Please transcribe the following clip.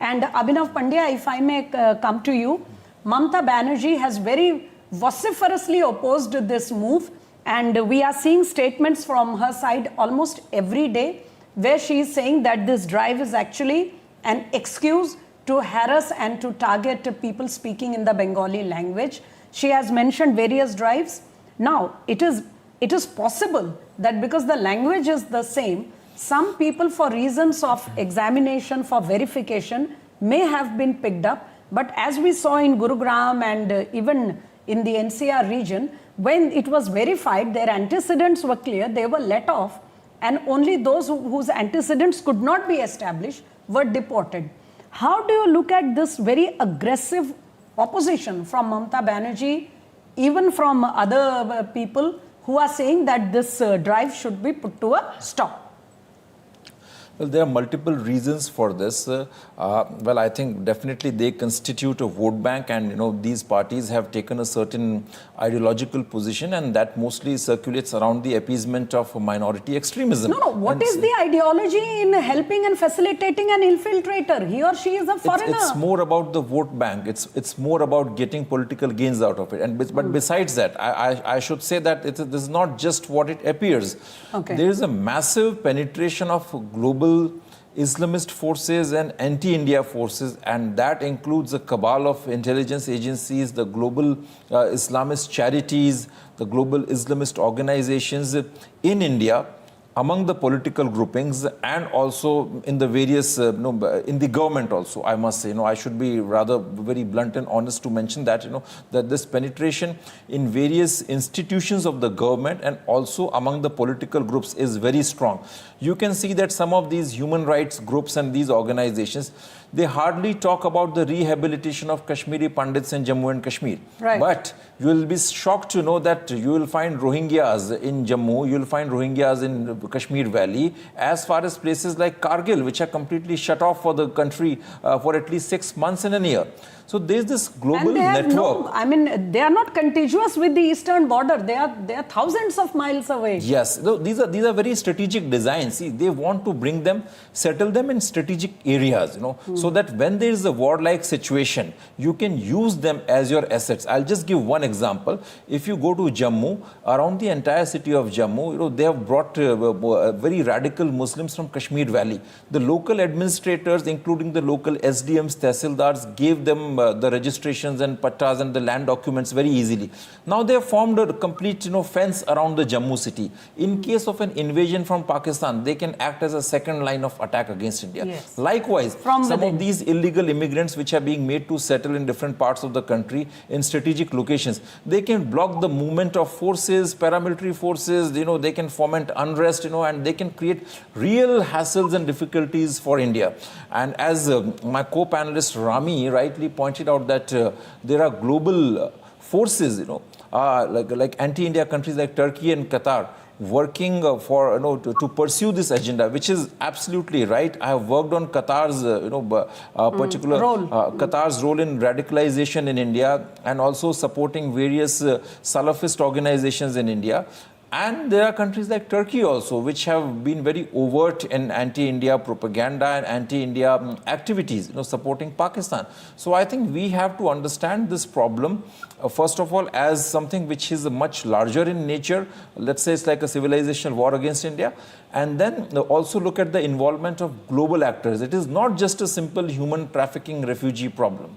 And Abhinav Pandya, if I may come to you, Mamata Banerjee has very vociferously opposed this move, and we are seeing statements from her side almost every day where she is saying that this drive is actually an excuse to harass and to target people speaking in the Bengali language. She has mentioned various drives. Now, it is possible that because the language is the same, some people, for reasons of examination, for verification, may have been picked up. But as we saw in Gurugram and even in the NCR region, when it was verified, their antecedents were clear, they were let off, and only those whose antecedents could not be established were deported. How do you look at this very aggressive opposition from Mamata Banerjee, even from other people who are saying that this drive should be put to a stop? Well, there are multiple reasons for this. Well, I think definitely they constitute a vote bank, and these parties have taken a certain ideological position, and that mostly circulates around the appeasement of minority extremism. No. What is the ideology in helping and facilitating an infiltrator? He or she is a foreigner. It's more about the vote bank. It's more about getting political gains out of it. But besides that, I should say that this is not just what it appears. Okay. There is a massive penetration of global Islamist forces and anti-India forces, and that includes a cabal of intelligence agencies, the global Islamist charities, the global Islamist organizations in India, among the political groupings, and also in the various, in the government also, I must say. I should be rather very blunt and honest to mention that, that this penetration in various institutions of the government and also among the political groups is very strong. You can see that some of these human rights groups and these organizations, they hardly talk about the rehabilitation of Kashmiri Pandits in Jammu and Kashmir. Right. But you will be shocked to know that you will find Rohingyas in Jammu, you will find Rohingyas in Kashmir Valley, as far as places like Kargil, which are completely shut off for the country for at least 6 months in a year. So there's this global network. They are not contiguous with the eastern border. They are thousands of miles away. Yes, these are very strategic designs. See, they want to bring them, settle them in strategic areas, so that when there is a war-like situation, you can use them as your assets. I'll just give one example. If you go to Jammu, around the entire city of Jammu, they have brought very radical Muslims from Kashmir Valley. The local administrators, including the local SDMs, Tehsildars, gave them the registrations and pattas and the land documents very easily. Now they have formed a complete fence around the Jammu city. In case of an invasion from Pakistan, they can act as a second line of attack against India. Yes. Likewise, some of these illegal immigrants which are being made to settle in different parts of the country in strategic locations, they can block the movement of forces, paramilitary forces, they can foment unrest, and they can create real hassles and difficulties for India. And as my co-panelist Rami rightly pointed out that there are global forces, like anti-India countries like Turkey and Qatar, working for to pursue this agenda, which is absolutely right. I have worked on Qatar's particular role. Qatar's role in radicalization in India, and also supporting various Salafist organizations in India. And there are countries like Turkey also, which have been very overt in anti-India propaganda and anti-India activities, supporting Pakistan. So I think we have to understand this problem, first of all, as something which is much larger in nature. Let's say it's like a civilizational war against India. And then also look at the involvement of global actors. It is not just a simple human trafficking refugee problem.